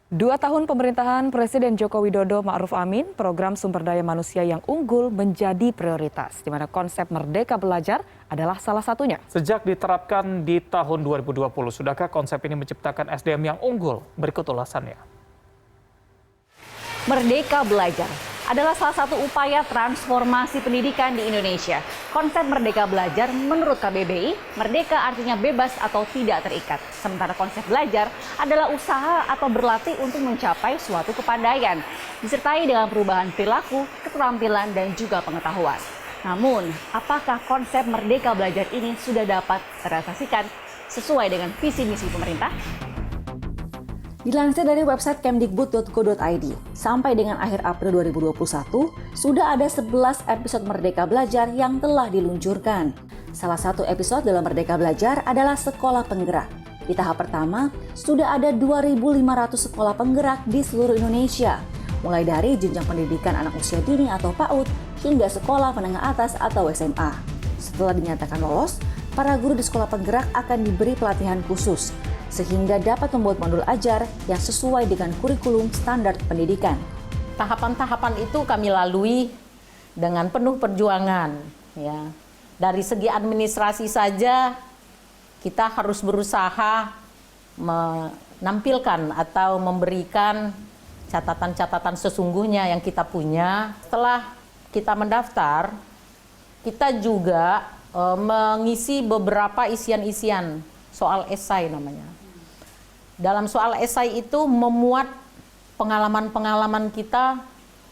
2 tahun pemerintahan Presiden Joko Widodo Ma'ruf Amin, program sumber daya manusia yang unggul menjadi prioritas, di mana konsep Merdeka Belajar adalah salah satunya. Sejak diterapkan di tahun 2020, sudahkah konsep ini menciptakan SDM yang unggul? Berikut ulasannya. Merdeka Belajar adalah salah satu upaya transformasi pendidikan di Indonesia. Konsep Merdeka Belajar menurut KBBI, merdeka artinya bebas atau tidak terikat. Sementara konsep belajar adalah usaha atau berlatih untuk mencapai suatu kepandaian, disertai dengan perubahan perilaku, keterampilan, dan juga pengetahuan. Namun, apakah konsep Merdeka Belajar ini sudah dapat terrealisasikan sesuai dengan visi misi pemerintah? Dilansir dari website kemdikbud.go.id, sampai dengan akhir April 2021, sudah ada 11 episode Merdeka Belajar yang telah diluncurkan. Salah satu episode dalam Merdeka Belajar adalah Sekolah Penggerak. Di tahap pertama, sudah ada 2.500 sekolah penggerak di seluruh Indonesia, mulai dari jenjang pendidikan anak usia dini atau PAUD hingga sekolah menengah atas atau SMA. Setelah dinyatakan lolos, para guru di sekolah penggerak akan diberi pelatihan khusus, sehingga dapat membuat modul ajar yang sesuai dengan kurikulum standar pendidikan. Tahapan-tahapan itu kami lalui dengan penuh perjuangan. Ya. Dari segi administrasi saja, kita harus berusaha menampilkan atau memberikan catatan-catatan sesungguhnya yang kita punya. Setelah kita mendaftar, kita juga mengisi beberapa isian-isian soal esai namanya. Dalam soal esai itu memuat pengalaman-pengalaman kita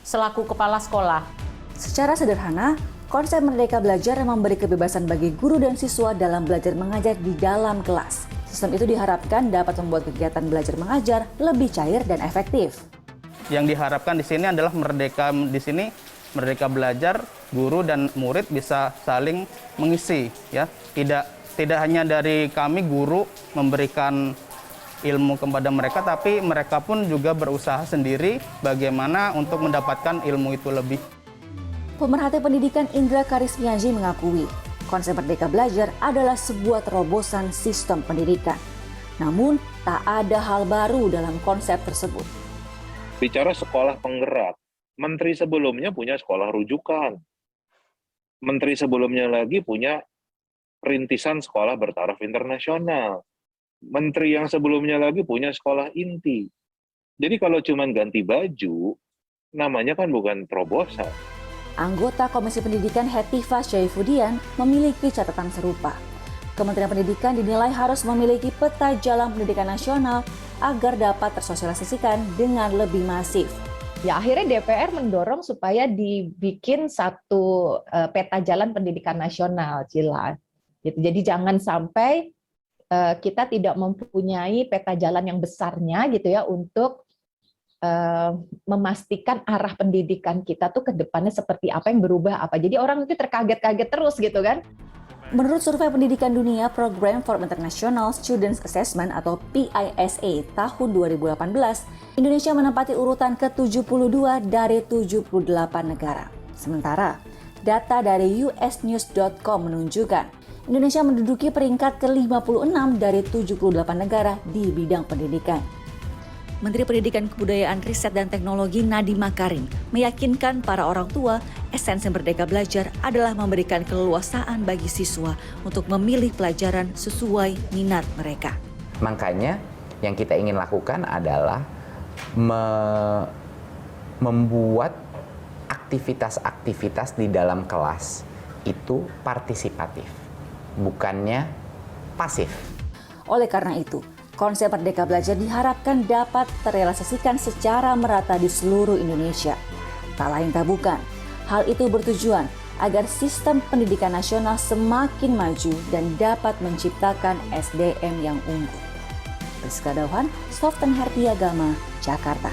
selaku kepala sekolah. Secara sederhana, konsep Merdeka Belajar memberi kebebasan bagi guru dan siswa dalam belajar mengajar di dalam kelas. Sistem itu diharapkan dapat membuat kegiatan belajar mengajar lebih cair dan efektif. Yang diharapkan di sini adalah merdeka belajar, guru dan murid bisa saling mengisi, ya. Tidak hanya dari kami guru memberikan ilmu kepada mereka, tapi mereka pun juga berusaha sendiri bagaimana untuk mendapatkan ilmu itu lebih. Pemerhati pendidikan Indra Karismiaji mengakui, konsep Merdeka Belajar adalah sebuah terobosan sistem pendidikan. Namun, tak ada hal baru dalam konsep tersebut. Bicara sekolah penggerak, menteri sebelumnya punya sekolah rujukan. Menteri sebelumnya lagi punya rintisan sekolah bertaraf internasional. Menteri yang sebelumnya lagi punya sekolah inti. Jadi kalau cuma ganti baju, namanya kan bukan terobosan. Anggota Komisi Pendidikan Hetifah Syaifudian memiliki catatan serupa. Kementerian Pendidikan dinilai harus memiliki peta jalan pendidikan nasional agar dapat tersosialisasikan dengan lebih masif. Ya, akhirnya DPR mendorong supaya dibikin satu peta jalan pendidikan nasional, Cila. Gitu. Jadi jangan sampai kita tidak mempunyai peta jalan yang besarnya gitu ya untuk memastikan arah pendidikan kita tuh ke depannya seperti apa, yang berubah apa. Jadi orang itu terkaget-kaget terus gitu kan. Menurut survei pendidikan dunia Program for International Students Assessment atau PISA tahun 2018, Indonesia menempati urutan ke-72 dari 78 negara. Sementara, data dari usnews.com menunjukkan Indonesia menduduki peringkat ke-56 dari 78 negara di bidang pendidikan. Menteri Pendidikan Kebudayaan Riset dan Teknologi Nadiem Makarim meyakinkan para orang tua esensi Merdeka Belajar adalah memberikan keleluasaan bagi siswa untuk memilih pelajaran sesuai minat mereka. Makanya yang kita ingin lakukan adalah membuat aktivitas-aktivitas di dalam kelas itu partisipatif, bukannya pasif. Oleh karena itu, konsep Merdeka Belajar diharapkan dapat terrealisasikan secara merata di seluruh Indonesia. Tak lain tak bukan, hal itu bertujuan agar sistem pendidikan nasional semakin maju dan dapat menciptakan SDM yang unggul. Rizka Dauhan, Softan Hertiagama, Jakarta.